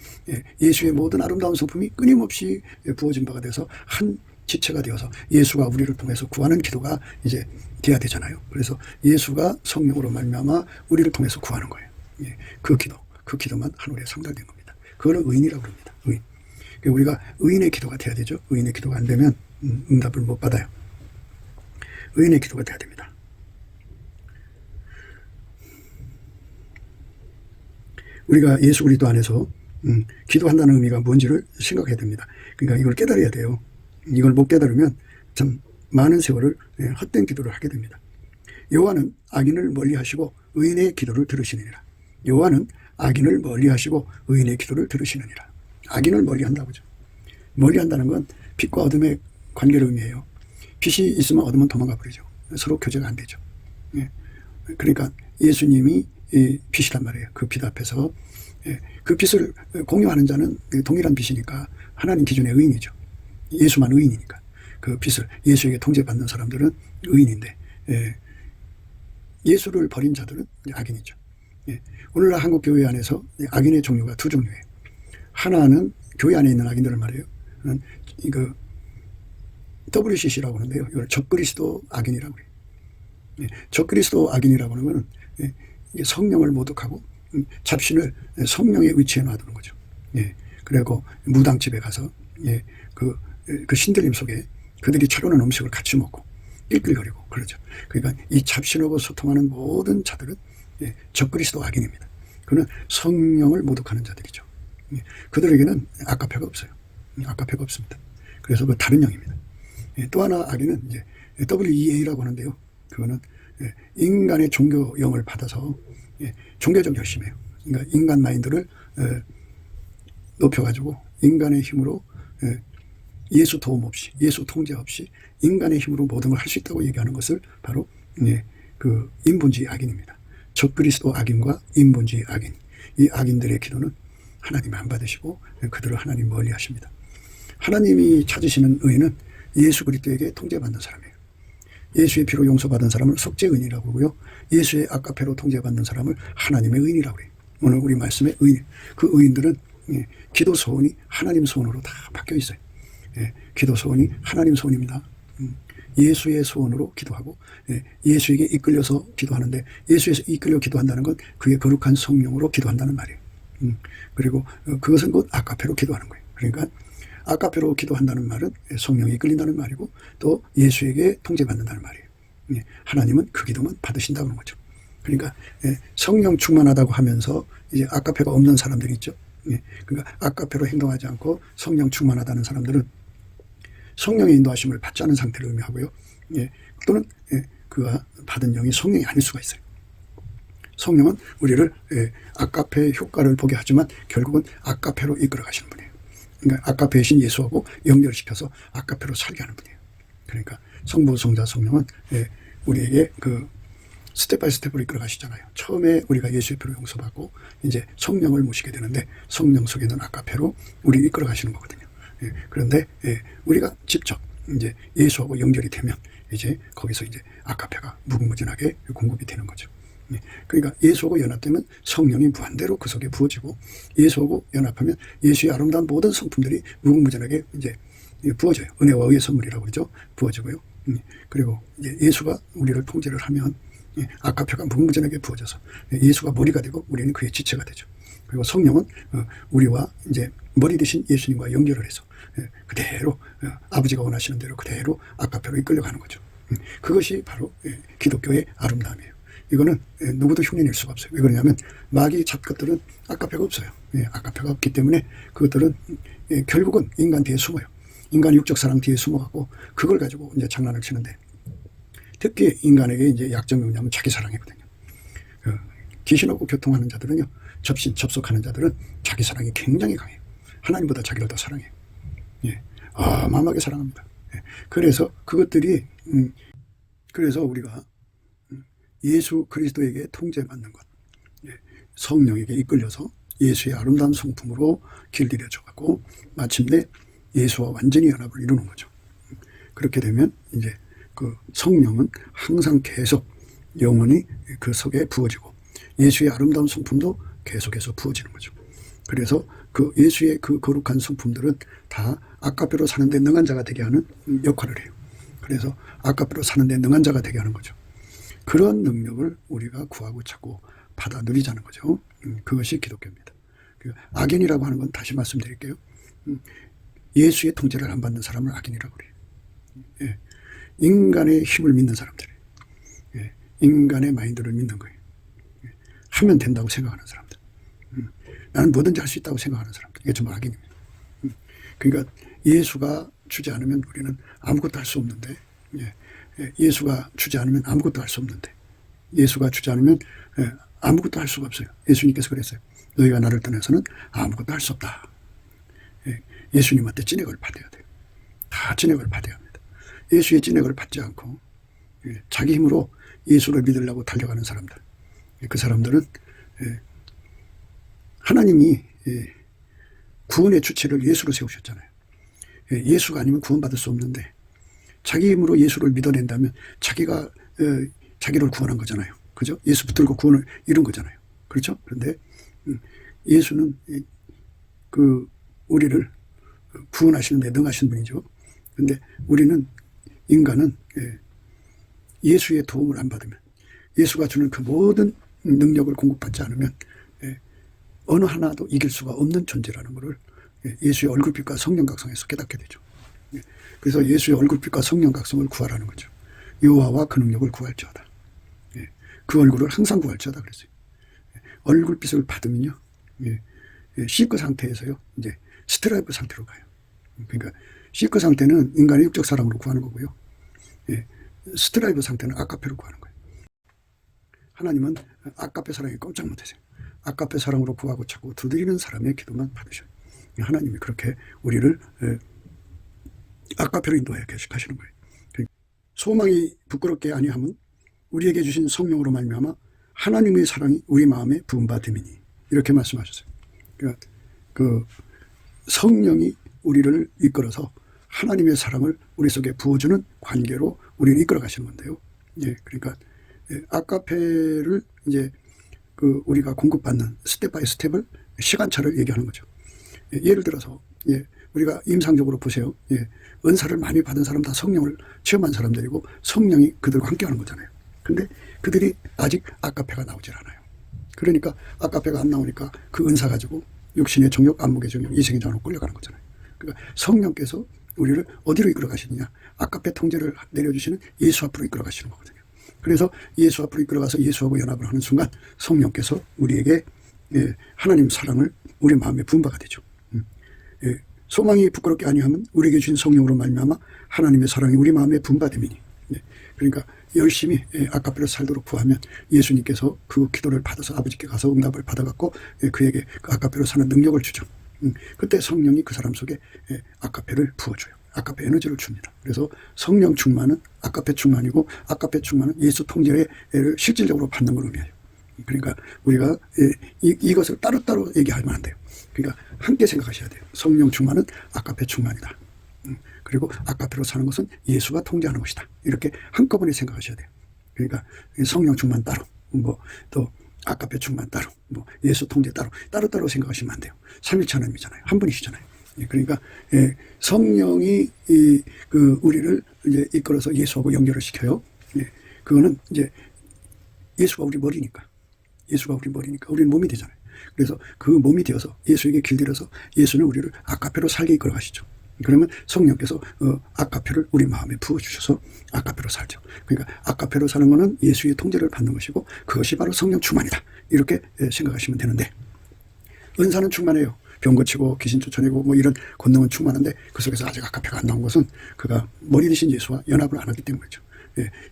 예수의 모든 아름다운 성품이 끊임없이 부어진 바가 돼서 한 지체가 되어서 예수가 우리를 통해서 구하는 기도가 이제 돼야 되잖아요. 그래서 예수가 성령으로 말미암아 우리를 통해서 구하는 거예요. 그 기도만 하늘에 상달된 겁니다. 그거는 의인이라고 합니다. 의인. 우리가 의인의 기도가 돼야 되죠. 의인의 기도가 안 되면 응답을 못 받아요. 의인의 기도가 돼야 됩니다. 우리가 예수 그리스도 안에서 기도한다는 의미가 뭔지를 생각해야 됩니다. 그러니까 이걸 깨달아야 돼요. 이걸 못 깨달으면 참 많은 세월을 헛된 기도를 하게 됩니다. 여호와는 악인을 멀리하시고 의인의 기도를 들으시느니라. 여호와는 악인을 멀리하시고 의인의 기도를 들으시느니라. 악인을 멀리한다고죠. 멀리한다는 건 빛과 어둠의 관계를 의미해요. 빛이 있으면 어둠은 도망가 버리죠. 서로 교제가 안 되죠. 그러니까 예수님이 빛이란 말이에요. 그 빛 앞에서 그 빛을 공유하는 자는 동일한 빛이니까 하나님 기준의 의인이죠. 예수만 의인이니까 그 빛을 예수에게 통제받는 사람들은 의인인데 예수를 버린 자들은 악인이죠. 오늘날 한국 교회 안에서 악인의 종류가 두 종류예요. 하나는 교회 안에 있는 악인들을 말해요. 이거 WCC라고 하는데요. 이걸 적그리스도 악인이라고 해요. 적그리스도 악인이라고 하는 것은 성령을 모독하고 잡신을 성령의 위치에 놔두는 거죠. 그리고 무당집에 가서 그 신들림 속에 그들이 차려놓은 음식을 같이 먹고 낄낄거리고 그러죠. 그러니까 이 잡신하고 소통하는 모든 자들은 적그리스도 악인입니다. 그는 성령을 모독하는 자들이죠. 그들에게는 아까페가 없어요. 아까페가 없습니다. 그래서 그 다른 영입니다. 또 하나 악인은 이제 WEA라고 하는데요. 그거는 인간의 종교영을 받아서 종교적 열심이에요. 그러니까 인간 마인드를 높여가지고 인간의 힘으로 예수 도움 없이, 예수 통제 없이 인간의 힘으로 모든 걸 할 수 있다고 얘기하는 것을 바로 그 인본주의 악인입니다. 적그리스도 악인과 인본주의 악인, 이 악인들의 기도는 하나님이 안 받으시고 그들을 하나님 멀리 하십니다. 하나님이 찾으시는 의인은 예수 그리스도에게 통제받는 사람이에요. 예수의 피로 용서받은 사람을 속죄의인이라고 하고요. 예수의 아까페로 통제받는 사람을 하나님의 의인이라고 해요. 오늘 우리 말씀의 의인, 그 의인들은 기도 소원이 하나님 소원으로 다 바뀌어 있어요. 기도 소원이 하나님 소원입니다. 예수의 소원으로 기도하고 예수에게 이끌려서 기도하는데 예수에서 이끌려 기도한다는 건 그의 거룩한 성령으로 기도한다는 말이에요. 그리고 그것은 곧 아까페로 기도하는 거예요. 그러니까 아까페로 기도한다는 말은 성령이 이끌린다는 말이고 또 예수에게 통제받는다는 말이에요. 하나님은 그 기도만 받으신다고 하는 거죠. 그러니까 성령 충만하다고 하면서 이제 아까페가 없는 사람들이 있죠. 그러니까 아까페로 행동하지 않고 성령 충만하다는 사람들은 성령의 인도하심을 받지 않은 상태를 의미하고요. 또는 그가 받은 영이 성령이 아닐 수가 있어요. 성령은 우리를 아까페 효과를 보게 하지만 결국은 아까페로 이끌어 가시는 분이에요. 그러니까 아카페이신 예수하고 연결시켜서 아카페로 살게 하는 분이에요. 그러니까 성부, 성자, 성령은 우리에게 그 스텝 바이 스텝으로 이끌어 가시잖아요. 처음에 우리가 예수의 피로 용서받고 이제 성령을 모시게 되는데 성령 속에 있는 아카페로 우리 이끌어 가시는 거거든요. 그런데 우리가 직접 이제 예수하고 연결이 되면 이제 거기서 이제 아카페가 무궁무진하게 공급이 되는 거죠. 그러니까 예수하고 연합되면 성령이 무한대로 그 속에 부어지고, 예수하고 연합하면 예수의 아름다운 모든 성품들이 무궁무진하게 이제 부어져요. 은혜와 의의 선물이라고 그러죠. 부어지고요. 그리고 이제 예수가 우리를 통제를 하면 아카페가 무궁무진하게 부어져서 예수가 머리가 되고 우리는 그의 지체가 되죠. 그리고 성령은 우리와 이제 머리 대신 예수님과 연결을 해서 그대로 아버지가 원하시는 대로 그대로 아카페로 이끌려가는 거죠. 그것이 바로 기독교의 아름다움이에요. 이거는 누구도 흉내낼 수가 없어요. 왜 그러냐면 마귀 잡것들은 아카페가 없어요. 아카페가 없기 때문에 그것들은 결국은 인간 뒤에 숨어요. 인간 육적 사랑 뒤에 숨어갖고 그걸 가지고 이제 장난을 치는데, 특히 인간에게 이제 약점이 뭐냐면 자기 사랑이거든요. 귀신하고 교통하는 자들은요, 접속하는 자들은 자기 사랑이 굉장히 강해요. 하나님보다 자기를 더 사랑해요. 어마어마하게 사랑합니다. 그래서 그것들이 그래서 우리가 예수 그리스도에게 통제받는 것, 성령에게 이끌려서 예수의 아름다운 성품으로 길들여져가고 마침내 예수와 완전히 연합을 이루는 거죠. 그렇게 되면 이제 그 성령은 항상 계속 영원히 그 속에 부어지고 예수의 아름다운 성품도 계속해서 부어지는 거죠. 그래서 그 예수의 그 거룩한 성품들은 다 아카페로 사는데 능한 자가 되게 하는 역할을 해요. 그래서 아카페로 사는데 능한 자가 되게 하는 거죠. 그런 능력을 우리가 구하고 찾고 받아 누리자는 거죠. 그것이 기독교입니다. 악인이라고 하는 건 다시 말씀드릴게요. 예수의 통제를 안 받는 사람을 악인이라고 그래요. 인간의 힘을 믿는 사람들이에요. 인간의 마인드를 믿는 거예요. 하면 된다고 생각하는 사람들. 나는 뭐든지 할 수 있다고 생각하는 사람들. 이게 정말 악인입니다. 그러니까 예수가 주지 않으면 우리는 아무것도 할 수 없는데, 예수가 주지 않으면 아무것도 할 수 없는데, 예수가 주지 않으면 아무것도 할 수가 없어요. 예수님께서 그랬어요. 너희가 나를 떠나서는 아무것도 할 수 없다. 예수님한테 찐액을 받아야 돼요. 다 찐액을 받아야 합니다. 예수의 찐액을 받지 않고 자기 힘으로 예수를 믿으려고 달려가는 사람들, 그 사람들은 하나님이 구원의 주체를 예수로 세우셨잖아요. 예수가 아니면 구원받을 수 없는데 자기 힘으로 예수를 믿어낸다면 자기가 자기를 구원한 거잖아요. 그죠? 예수 붙들고 구원을 이룬 거잖아요. 그렇죠? 그런데 예수는 그 우리를 구원하시는 데 능하신 분이죠. 그런데 우리는, 인간은 예수의 도움을 안 받으면, 예수가 주는 그 모든 능력을 공급받지 않으면 어느 하나도 이길 수가 없는 존재라는 것을 예수의 얼굴빛과 성령각성에서 깨닫게 되죠. 그래서 예수의 얼굴빛과 성령각성을 구하라는 거죠. 여호와와 그 능력을 구할지어다. 그 얼굴을 항상 구할지어다 그랬어요. 얼굴빛을 받으면요, 시크 상태에서요 이제 스트라이브 상태로 가요. 그러니까 시크 상태는 인간의 육적 사랑으로 구하는 거고요. 스트라이브 상태는 아카페로 구하는 거예요. 하나님은 아카페 사랑에 꼼짝 못하세요. 아카페 사랑으로 구하고 찾고 두드리는 사람의 기도만 받으셔요. 하나님이 그렇게 우리를 아카페로 인도하여 계시는 거예요. 소망이 부끄럽게 아니함은 우리에게 주신 성령으로 말미암아 하나님의 사랑이 우리 마음에 부음받음이니, 이렇게 말씀하셨어요. 그러니까 그 성령이 우리를 이끌어서 하나님의 사랑을 우리 속에 부어주는 관계로 우리를 이끌어 가시는 건데요. 그러니까 아카페를 이제 그 우리가 공급받는 스텝 바이 스텝을, 시간차를 얘기하는 거죠. 예를 들어서 우리가 임상적으로 보세요. 은사를 많이 받은 사람 다 성령을 체험한 사람들이고 성령이 그들과 함께하는 거잖아요. 근데 그들이 아직 아카페가 나오질 않아요. 그러니까 아카페가 안 나오니까 그 은사 가지고 육신의 정욕, 안목의 정욕, 이생의 정욕으로 끌려가는 거잖아요. 그러니까 성령께서 우리를 어디로 이끌어 가시느냐, 아카페 통제를 내려주시는 예수 앞으로 이끌어 가시는 거거든요. 그래서 예수 앞으로 이끌어가서 예수하고 연합을 하는 순간 성령께서 우리에게 하나님 사랑을 우리 마음에 부음바가 되죠. 소망이 부끄럽게 아니하면 우리에게 주신 성령으로 말미암아 하나님의 사랑이 우리 마음에 부음받음이니. 그러니까 열심히 아카페로 살도록 구하면 예수님께서 그 기도를 받아서 아버지께 가서 응답을 받아갖고 그에게 그 아카페로 사는 능력을 주죠. 그때 성령이 그 사람 속에 아가페를 부어줘요. 아가페 에너지를 줍니다. 그래서 성령 충만은 아가페 충만이고, 아가페 충만은 예수 통제를 실질적으로 받는 걸 의미해요. 그러니까 우리가 이것을 따로따로 얘기하면 안 돼요. 그러니까 함께 생각하셔야 돼요. 성령 충만은 아가페 충만이다. 그리고 아가페로 사는 것은 예수가 통제하는 것이다. 이렇게 한꺼번에 생각하셔야 돼요. 그러니까 성령 충만 따로, 또 아가페 충만 따로, 예수 통제 따로, 따로따로 생각하시면 안 돼요. 삼위일체 하나님이잖아요. 한 분이시잖아요. 그러니까 성령이 우리를 이제 이끌어서 예수하고 연결을 시켜요. 그거는 이제 예수가 우리 머리니까, 우리는 몸이 되잖아요. 그래서 그 몸이 되어서 예수에게 길들여서 예수는 우리를 아가페로 살게 이끌어 가시죠. 그러면 성령께서 아가페를 우리 마음에 부어주셔서 아가페로 살죠. 그러니까 아가페로 사는 것은 예수의 통제를 받는 것이고, 그것이 바로 성령 충만이다. 이렇게 생각하시면 되는데, 은사는 충만해요. 병 고치고 귀신 쫓아내고 이런 권능은 충만한데, 그 속에서 아직 아가페가 안 나온 것은 그가 머리 되신 예수와 연합을 안 하기 때문이죠.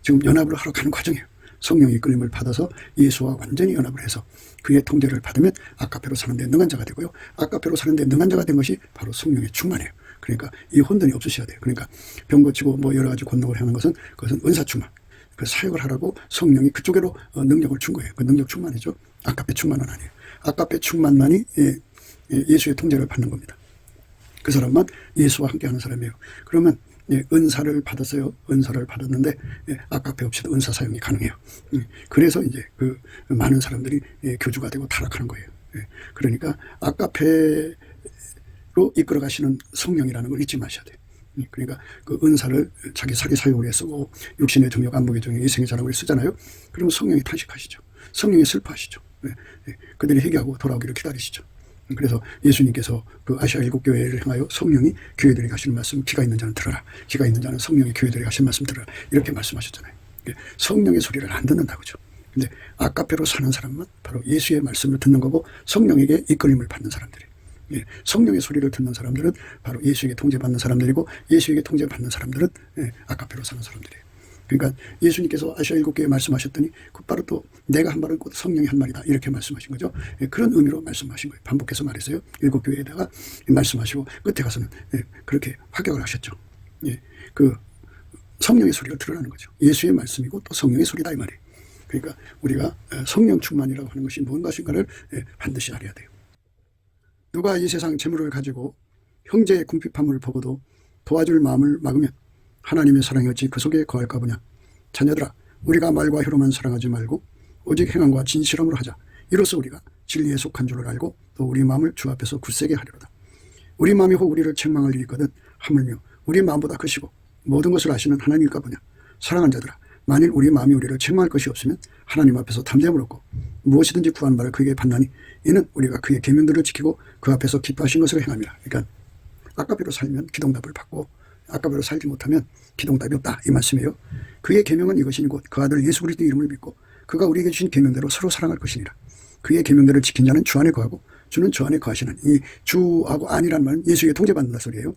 지금 연합을 하러 가는 과정이에요. 성령의 이끌림을 받아서 예수와 완전히 연합을 해서 그의 통제를 받으면 아가페로 사는 데 능한 자가 되고요. 아가페로 사는 데 능한 자가 된 것이 바로 성령의 충만이에요. 그러니까 이 혼돈이 없으셔야 돼요. 그러니까 병 고치고 여러 가지 권능을 하는 것은 그것은 은사 충만. 그 사역을 하라고 성령이 그쪽으로 능력을 준 거예요. 그 능력 충만이죠. 아가페 충만은 아니에요. 아가페 충만만이 예수의 통제를 받는 겁니다. 그 사람만 예수와 함께 하는 사람이에요. 그러면 은사를 받았어요. 은사를 받았는데 아가페 없이도 은사 사용이 가능해요. 그래서 이제 그 많은 사람들이 교주가 되고 타락하는 거예요. 그러니까 아가페로 이끌어 가시는 성령이라는 걸 잊지 마셔야 돼요. 그러니까 그 은사를 자기 사기 사용을 쓰고 육신의 정욕 안목의 정욕 이생의 자랑을 쓰잖아요. 그러면 성령이 탄식하시죠. 성령이 슬퍼하시죠. 그들이 회개하고 돌아오기를 기다리시죠. 그래서 예수님께서 그 아시아 7교회를 향하여 성령이 교회들에게 하시는 말씀, 귀가 있는 자는 들어라. 귀가 있는 자는 성령이 교회들에게 하시는 말씀 들어라. 이렇게 말씀하셨잖아요. 성령의 소리를 안 듣는다고죠. 근데 아가페로 사는 사람은 바로 예수의 말씀을 듣는 거고, 성령에게 이끌림을 받는 사람들이에요. 성령의 소리를 듣는 사람들은 바로 예수에게 통제받는 사람들이고, 예수에게 통제받는 사람들은 아가페로 사는 사람들이에요. 그러니까 예수님께서 아시아 7교회에 말씀하셨더니 곧바로 또 내가 한 말은 곧 성령이 한 말이다. 이렇게 말씀하신 거죠. 그런 의미로 말씀하신 거예요. 반복해서 말했어요. 7교회에다가 말씀하시고 끝에 가서는 그렇게 확약을 하셨죠. 그 성령의 소리를 들으라는 거죠. 예수의 말씀이고 또 성령의 소리다 이 말이에요. 그러니까 우리가 성령 충만이라고 하는 것이 무엇인가를 반드시 알아야 돼요. 누가 이 세상 재물을 가지고 형제의 궁핍함을 보고도 도와줄 마음을 막으면 하나님의 사랑이 어찌 그 속에 거할까 보냐. 자녀들아, 우리가 말과 혀로만 사랑하지 말고 오직 행함과 진실함으로 하자. 이로써 우리가 진리에 속한 줄을 알고 또 우리 마음을 주 앞에서 굳세게 하리로다. 우리 마음이 혹 우리를 책망할 일이 있거든 하물며 우리 마음보다 크시고 모든 것을 아시는 하나님일까 보냐. 사랑하는 자들아, 만일 우리 마음이 우리를 책망할 것이 없으면 하나님 앞에서 담대함을 얻고 무엇이든지 구하는 바를 그에게 받나니 이는 우리가 그의 계명들을 지키고 그 앞에서 기뻐하신 것을 행함이라. 그러니까 아가페로 살면 기동답을 받고 아가페로 살지 못하면 기동답이 없다 이 말씀이에요. 그의 계명은 이것이니 곧 그 아들 예수 그리스도 이름을 믿고 그가 우리에게 주신 계명대로 서로 사랑할 것이니라. 그의 계명대를 지킨 자는 주 안에 거하고 주는 주 안에 거하시는, 이 주하고 안이라는 말은 예수에게 통제받는다 소리예요.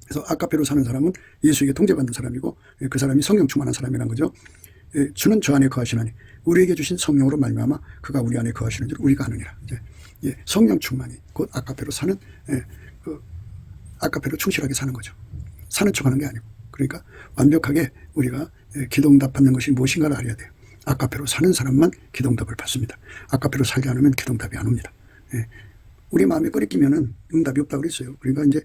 그래서 아가페로 사는 사람은 예수에게 통제받는 사람이고 그 사람이 성령 충만한 사람이라는 거죠. 주는 주 안에 거하시나니 우리에게 주신 성령으로 말미암아 그가 우리 안에 거하시는 줄 우리가 아느니라. 성령 충만이 곧 아가페로 사는, 아가페로 충실하게 사는 거죠. 사는 척하는 게 아니고. 그러니까 완벽하게 우리가 기도응답 받는 것이 무엇인가를 알아야 돼요. 아가페로 사는 사람만 기도응답을 받습니다. 아가페로 살지 않으면 기도응답이 안 옵니다. 우리 마음에 꺼리끼면은 응답이 없다고 그랬어요. 그러니까 이제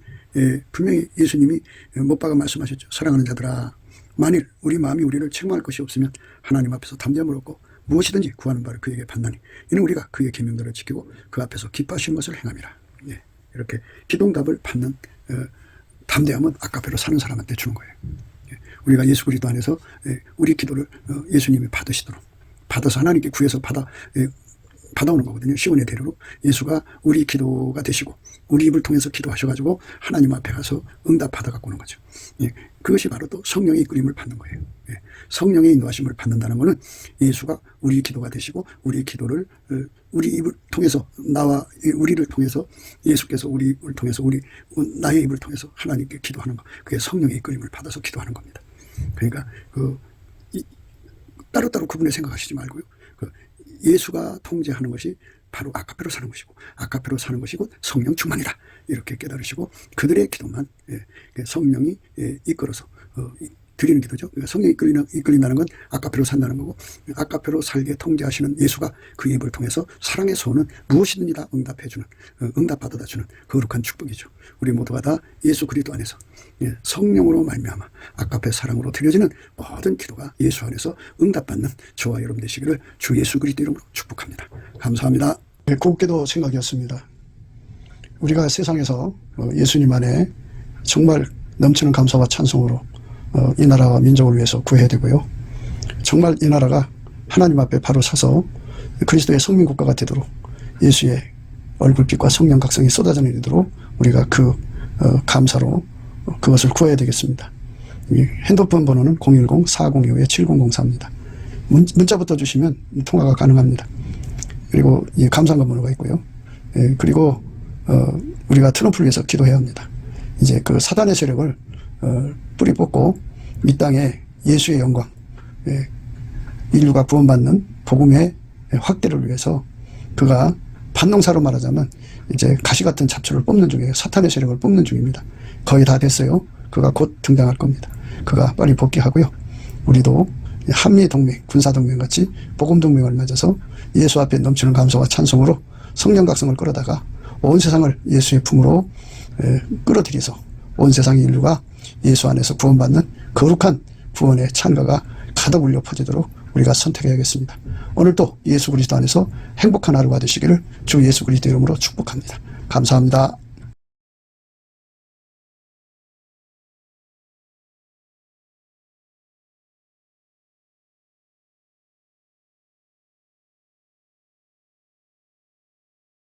분명히 예수님이 못 박아 말씀하셨죠. 사랑하는 자들아, 만일 우리 마음이 우리를 책망할 것이 없으면 하나님 앞에서 담대함을 얻고 무엇이든지 구하는 바를 그에게 받나니 이는 우리가 그의 계명들을 지키고 그 앞에서 기뻐하신 것을 행함이라. 이렇게 기도응답을 받는 담대함은 아가페로 사는 사람한테 주는 거예요. 우리가 예수 그리스도 안에서 우리 기도를 예수님이 받으시도록, 받아서 하나님께 구해서 받아오는 거거든요. 시온의 대로로 예수가 우리 기도가 되시고 우리 입을 통해서 기도하셔가지고 하나님 앞에 가서 응답 받아갖고 오는 거죠. 그것이 바로 또 성령의 이끌림을 받는 거예요. 성령의 인도하심을 받는다는 것은 예수가 우리 기도가 되시고 우리 기도를 우리 입을 통해서, 나와 우리를 통해서 예수께서 우리 입을 통해서 나의 입을 통해서 하나님께 기도하는 것, 그게 성령의 이끌림을 받아서 기도하는 겁니다. 그러니까 따로따로 구분해 생각하시지 말고요. 예수가 통제하는 것이 바로 아카페로 사는 것이고, 아카페로 사는 것이 곧 성령 충만이다, 이렇게 깨달으시고 그들의 기도만 성령이 이끌어서 드리는 기도죠. 그러니까 성령이 이끌린다는 건 아카페로 산다는 거고, 아카페로 살게 통제하시는 예수가 그 입을 통해서 사랑의 소원은 무엇이든지 다 응답해주는, 응답받아다주는 거룩한 축복이죠. 우리 모두가 다 예수 그리스도 안에서 성령으로 말미암아 아카페 사랑으로 드려지는 모든 기도가 예수 안에서 응답받는 저와 여러분 되시기를 주 예수 그리스도 이름으로 축복합니다. 감사합니다. 곱게도 생각이었습니다. 우리가 세상에서 예수님 안에 정말 넘치는 감사와 찬송으로 이 나라와 민족을 위해서 구해야 되고요. 정말 이 나라가 하나님 앞에 바로 서서 그리스도의 성민국가가 되도록 예수의 얼굴빛과 성령 각성이 쏟아져 내리도록 우리가 그 감사로 그것을 구해야 되겠습니다. 핸드폰 번호는 010-4025-7004입니다. 문자부터 주시면 통화가 가능합니다. 그리고 이 감사한 번호가 있고요. 그리고 우리가 트럼프를 위해서 기도해야 합니다. 이제 그 사단의 세력을 뿌리 뽑고 이 땅에 예수의 영광, 인류가 구원받는 복음의 확대를 위해서 그가 반농사로 말하자면 이제 가시 같은 잡초를 뽑는 중이에요. 사탄의 세력을 뽑는 중입니다. 거의 다 됐어요. 그가 곧 등장할 겁니다. 그가 빨리 복귀하고요. 우리도 한미동맹, 군사동맹 같이 복음동맹을 맺어서 예수 앞에 넘치는 감사와 찬송으로 성령 각성을 끌어다가 온 세상을 예수의 품으로 끌어들여서 온 세상의 인류가 예수 안에서 구원받는 거룩한 구원의 찬가가 가득 울려 퍼지도록 우리가 선택해야겠습니다. 오늘도 예수 그리스도 안에서 행복한 하루가 되시기를 주 예수 그리스도 이름으로 축복합니다. 감사합니다.